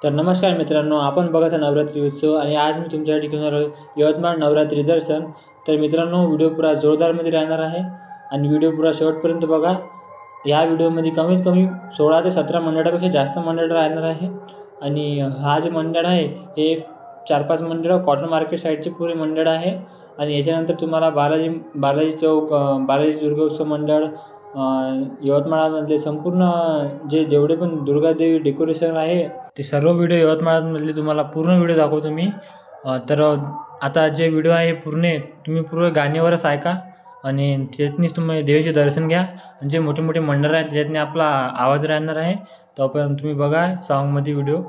तर नमस्कार मित्रांनो, आपण बघत आहे नवरात्री उत्सव आणि आज मी तुमच्यासाठी घेऊन आलो यवतमाळ नवरात्री दर्शन। तर मित्रांनो, व्हिडिओ पुरा जोरदारमध्ये राहणार आहे आणि व्हिडिओ पुरा शेवटपर्यंत बघा। या व्हिडिओमध्ये कमीत कमी 16 ते 17 मंडळापेक्षा जास्त मंडळ राहणार आहे आणि हा जे मंडळ आहे हे 4-5 मंडळ कॉटन मार्केट साईडचे पुरे मंडळ आहे आणि याच्यानंतर तुम्हाला बालाजी चौक, बालाजी दुर्गा उत्सव मंडळ, यवतमाळमधले संपूर्ण जेवढे पण दुर्गादेवी डेकोरेशन आहे ते सर्व व्हिडिओ यवतमाळमधले तुम्हाला पूर्ण व्हिडिओ दाखवतो मी। तर आता जे व्हिडिओ आहे तुम्ही पूर्ण गाण्यावरच ऐका आणि त्यातनीच तुम्ही देवीचे दर्शन घ्या। आणि जे मोठे मोठे मंडळ आहेत त्यातनी आपला आवाज राहणार आहे, तोपर्यंत तुम्ही बघा सॉन्गमध्ये व्हिडिओ।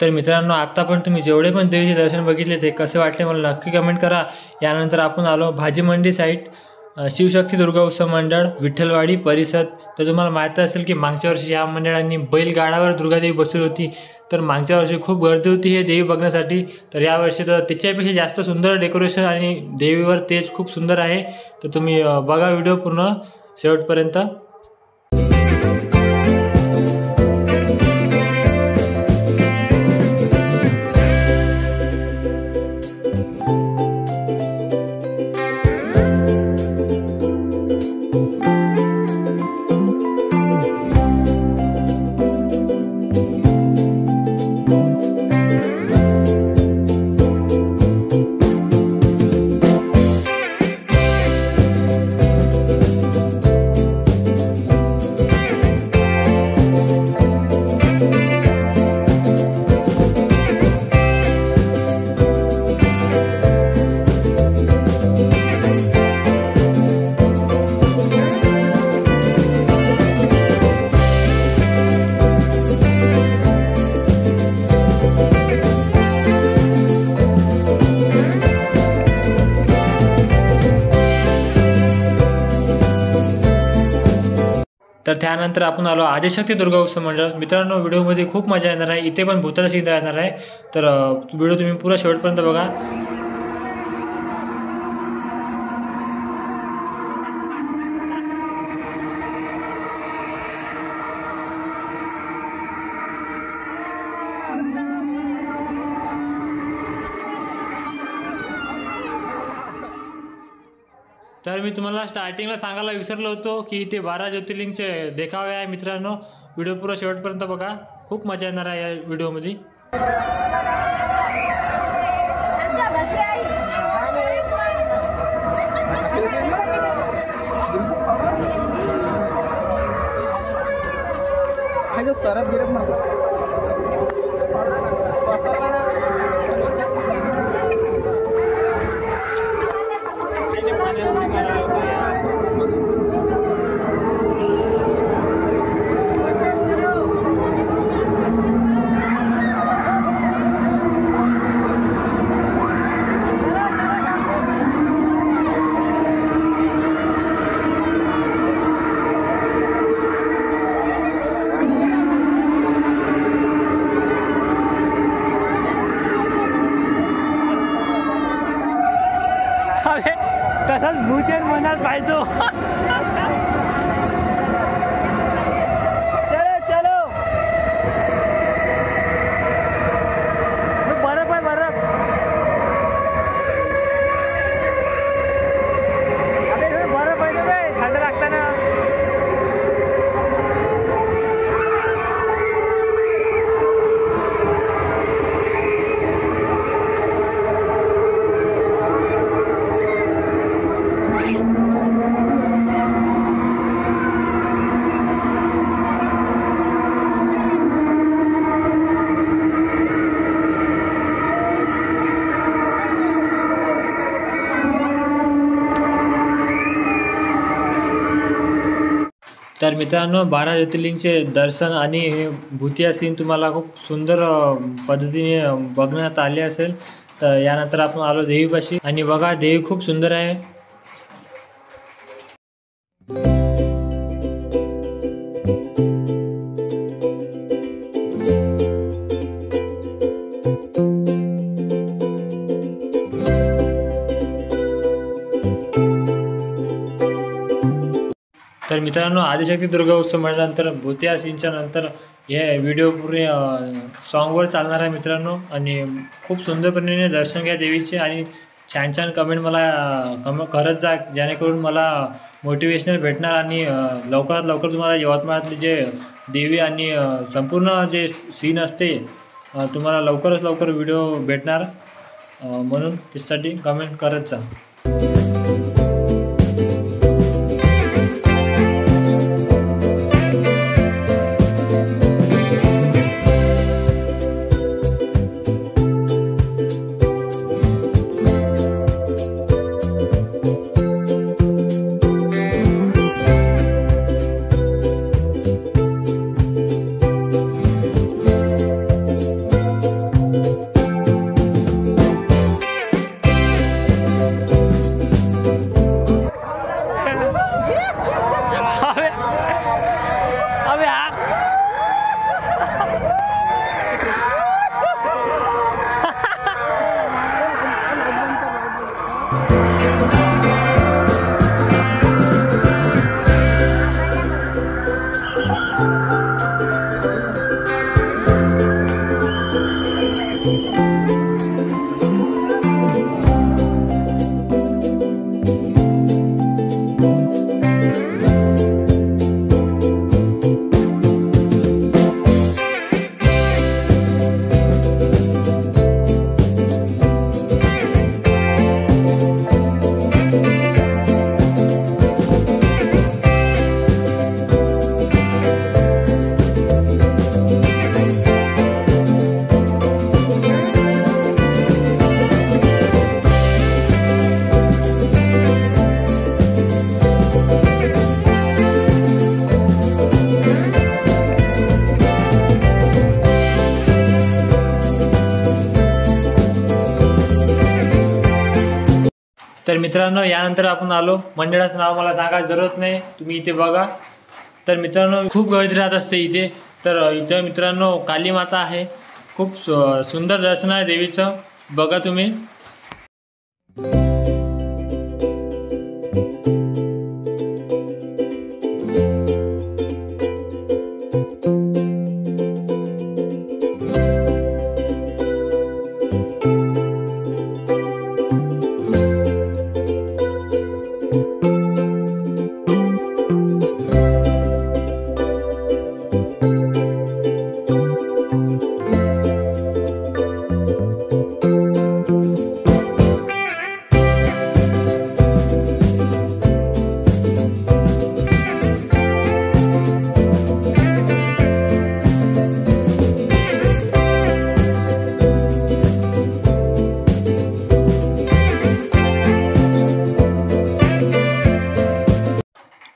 तर मित्रांनो, आता पण तुम्ही जेवढे पण देवीचे दर्शन बघितले ते कसे वाटले मला नक्की कमेंट करा। यानंतर आपण आलो भाजी मंडी साईट, शिवशक्ती दुर्गा उत्सव मंडळ, विठ्ठलवाडी परिसर। तर तुम्हाला माहिती असेल की मागच्या वर्षी या मंडळांनी बैलगाडावर दुर्गादेवी बसवली होती, तर मागच्या वर्षी खूप गर्दी होती हे देवी बघण्यासाठी। तर यावर्षी तर त्याच्यापेक्षा जास्त सुंदर डेकोरेशन आणि देवीवर तेज खूप सुंदर आहे। तर तुम्ही बघा व्हिडिओ पूर्ण शेवटपर्यंत। तर त्यानंतर आपण आलो आदिशक्ती दुर्गा उत्सव मंडळ। मित्रांनो, व्हिडिओमध्ये खूप मजा येणार आहे, इथे पण भूताचा सीन राहणार आहे। तर व्हिडिओ तुम्ही पुरा शेवटपर्यंत बघा। तर मी तुम्हाला स्टार्टिंगला सांगायला विसरलो होतो की इथे 12 ज्योतिर्लिंगचे देखावे आहे। मित्रांनो, व्हिडिओ पुरा शेवटपर्यंत बघा, खूप मजा येणार आहे या व्हिडिओमध्ये। सरत गिरत ना तसंच भूचेन मनात पाहिजो। चलो चलो बरफ आहे बरफ। अरे बरफ आहे ना, थंड लागतं ना। तर मित्रांनो 12 ज्योतिर्लिंगचे दर्शन आणि हे भूतिया सीन तुम्हाला खूप सुंदर पद्धतीने बघण्यात आले असेल. तर यानंतर आपण आलो देवीपाशी आणि बघा देवी खूप सुंदर आहे. तर मित्रांनो आदिशक्ती दुर्गा उत्सव म्हटल्यानंतर भूतिया सीनच्या नंतर हे व्हिडिओ पूर्ण सॉन्गवर चालणार आहे मित्रांनो. आणि खूप सुंदरपणे दर्शन घ्या देवीचे आणि छान छान कमेंट मला करत जा, जेणेकरून मला मोटिवेशनल भेटणार आणि लवकरात लवकर तुम्हाला यवतमाळातले जे देवी आणि संपूर्ण जे सीन असते तुम्हाला लवकरात लवकर व्हिडिओ भेटणार. म्हणून त्यासाठी कमेंट करत जा. अबे यार तर मित्रांनो यानंतर आपण आलो, मंडळाचं नाव मला सांगायची जरूरत नाही, तुम्ही इथे बघा. तर मित्रांनो खूप गर्दी राहत असते इथे. तर इथे मित्रांनो काली माता आहे, खूप सुंदर दर्शन आहे देवीचं, बघा तुम्ही.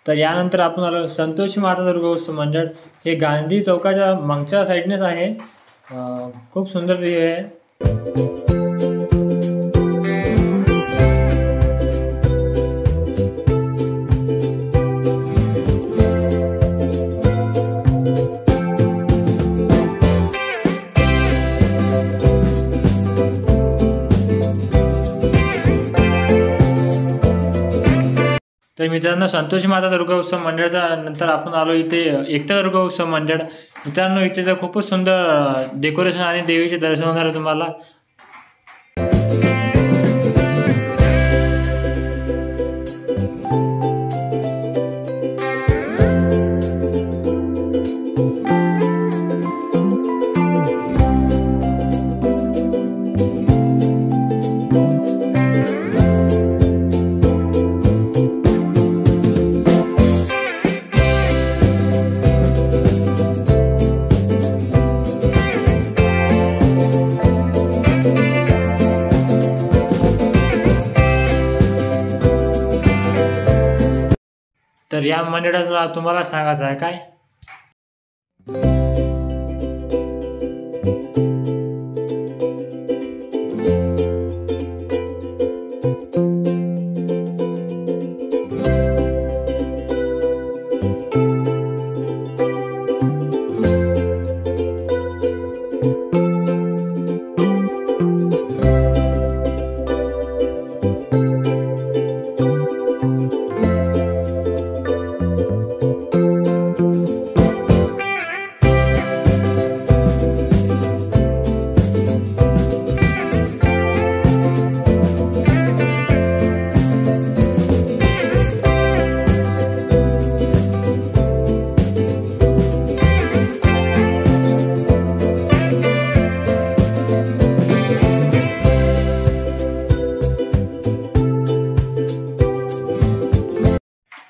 तर यानंतर आपण आलो संतोषी माता दुर्गा उत्सव मंडळ. हे गांधी चौकाच्या मागच्या साईडनेच आहे. खूप सुंदर देवी आहे. तर मित्रांनो संतोषी माता दुर्गा उत्सव मंडळाचा नंतर आपण आलो इथे एकता दुर्गा उत्सव मंडळ. मित्रांनो इथे तर खूपच सुंदर डेकोरेशन आणि देवीचे दर्शन होणार आहे तुम्हाला. तर या मंडळाचं नाव तुम्हाला सांगायचं आहे काय?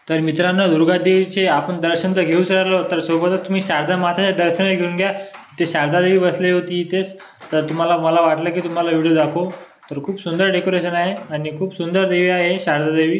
तर मित्रांनो, दुर्गादेवीचे आपण दर्शन तर घेऊच राहिलो, तर सोबतच तुम्ही शारदा माताचे दर्शन घेऊन घ्या. ते शारदा देवी बसली होती इथेच. तर मला वाटलं की तुम्हाला व्हिडिओ दाखवू. तर खूप सुंदर डेकोरेशन आहे आणि खूप सुंदर देवी आहे शारदा देवी.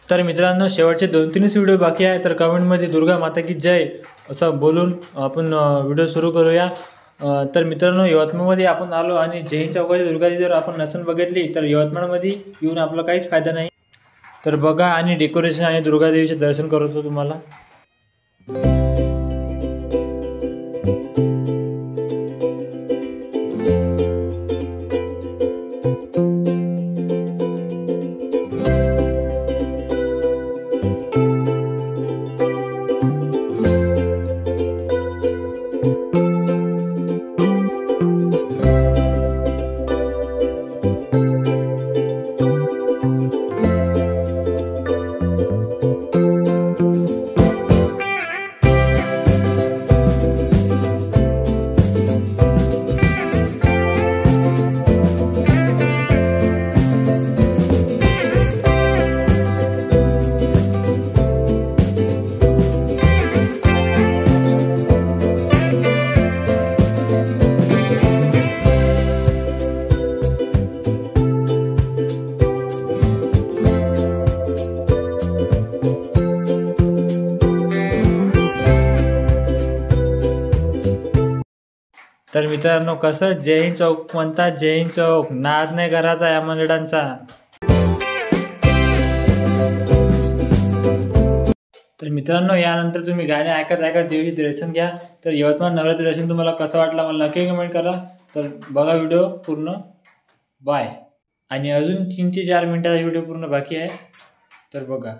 तर मित्रांनो, शेवटचे 2-3 व्हिडिओ बाकी आहे. तर कमेंटमध्ये दुर्गा माता की जय असं बोलून आपण व्हिडिओ सुरू करूया. तर मित्रांनो, यवतमाळमध्ये आपण आलो आणि जैन चौकाची दुर्गादेवी जर आपण नसून बघितली तर यवतमाळमध्ये येऊन आपला काहीच फायदा नाही. तर बघा आणि डेकोरेशन आणि दुर्गादेवीचे दर्शन करतो तुम्हाला. तर मित्रांनो, कसं जय हिंद चौक म्हणतात, जय हिंद चौक, नाद नाही करायचा या मंडळांचा. तर मित्रांनो, यानंतर तुम्ही गाणे ऐकत ऐकत देवीचे दर्शन घ्या. तर यवतमाळ नवरात्री दर्शन तुम्हाला कसं वाटलं मला नक्की कमेंट करा. तर बघा व्हिडिओ पूर्ण. बाय. आणि अजून 3 ते 4 मिनिटाचा व्हिडिओ पूर्ण बाकी आहे, तर बघा.